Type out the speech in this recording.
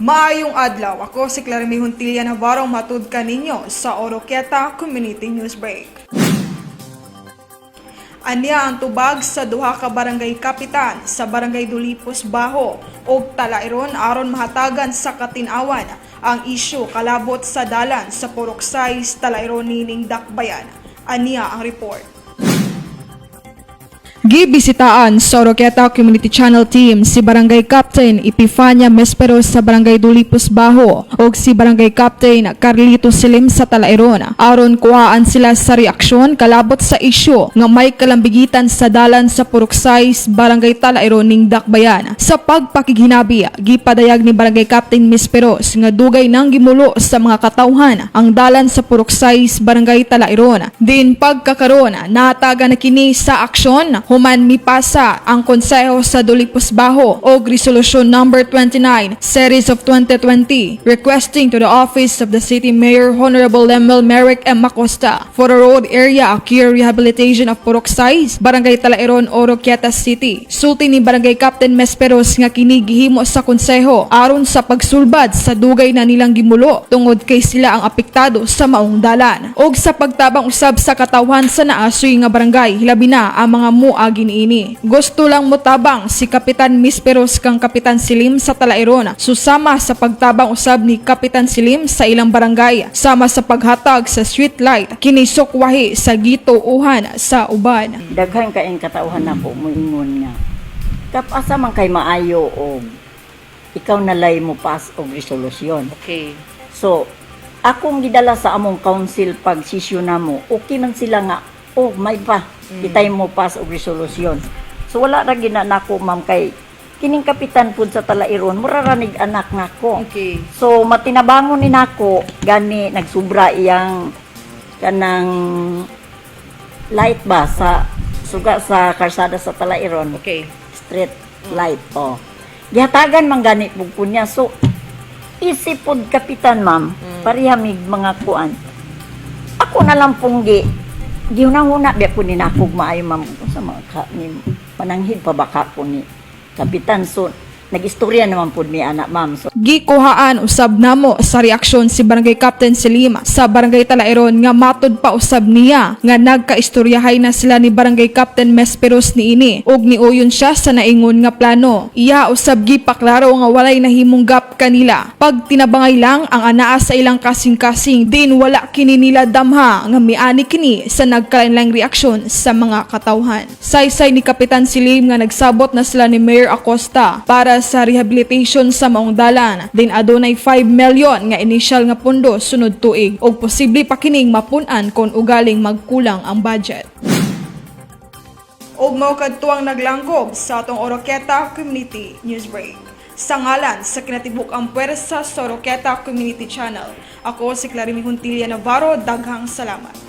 Maayong adlaw, ako si Clarime Huntilla Navarro, matud kaninyo sa Oroquieta Community News Break. Anya ang tubag sa duha ka barangay kapitan sa Barangay Dulipos Baho ug Talairon aron mahatagan sa katinawan ang isyu kalabot sa dalan sa Purok 6 Talairon nining Dakbayan. Anya ang report. Gibisitaan sa Oroquieta Community Channel Team si Barangay Captain Epifania Mesperos sa Barangay Dulipos Baho ug si Barangay Captain Carlito Silim sa Talairon aron kuhaan sila sa reaksyon kalabot sa isyu nga may kalambigitan sa dalan sa Purok 6 Barangay Talairon ning Dakbayan. Sa pagpakiginabi, gipadayag ni Barangay Captain Mesperos nga dugay nang gimulo sa mga katawhan ang dalan sa Purok 6 Barangay Talairon. Din pagkakaron nataga na kini sa aksyon human mipasa ang Konseho sa Dulipos Baho o Resolution Number 29 Series of 2020 requesting to the Office of the City Mayor Honorable Lemuel Merrick M. Acosta for a road area care rehabilitation of Purok 6 Barangay Talairon, Oroquieta City. Sulti ni Barangay Captain Mesperos nga kini gihimo sa Konseho aron sa pagsulbad sa dugay na nilang gimulo tungod kay sila ang apektado sa maong dalan og sa pagtabang usab sa katawhan sa naasoy nga barangay hilabi na ang mga mua giniini. Gusto lang motabang si Kapitan Mesperos kang Kapitan Silim sa Talairon susama sa pagtabang usab ni Kapitan Silim sa ilang barangay sama sa paghatag sa street light kini sukwahi sa gituuhan sa uban. Daghan kaayong katauhan na po moingon nga kapasa man kay maayo og ikaw nalay mo pass og resolusyon. Okay. So akong gidala sa among council pag sesyon namo okay man sila nga oh may pa kitay mo pass og resolusyon. So wala ra gina nako ma'am kay kining kapitan pud sa Talairon mura ra nig anak nako. Okay. So matinabangon ni nako gani nagsubra iyang kanang light ba sa suga sa karsada sa Talairon. Okay. Street light oh. Gihatagan man gani pug kunya. So isip pud kapitan ma'am parihamig mga kuan. Ako na lang punggi gihuna-huna biya po ni nakog maayo ma'am sa mga ni mananghid pa baka po ni kapitan. So nag-istorya naman po ni anak ma'am. So Gikuhaan usab namo sa reaksyon si Barangay Captain Silim sa Barangay Talairon nga matud pa usab niya nga nagkaistoryahay na sila ni Barangay Captain Mesperos niini ug niuyon siya sa naingon nga plano. Iya usab gipaklaro nga walay nahimong gap kanila. Pag tinabangay lang ang anaa sa ilang kasing-kasing din wala kini nila damha nga miani kini sa nagkalainlang reaksyon sa mga katawhan. Saysay ni Kapitan Silim nga nagsabot na sila ni Mayor Acosta para sa rehabilitation sa maong dalan. Din adunay 5 million nga initial nga pondo sunod tuig ug posible pa kining mapun-an kon ugaling magkulang ang budget. Og mao kadtuang naglangkob sa atong Oroquieta Community News Break. Sa ngalan sa kinatibuk ang puwersa sa Oroquieta Community Channel, ako si Clarime Huntilla Navarro, daghang salamat.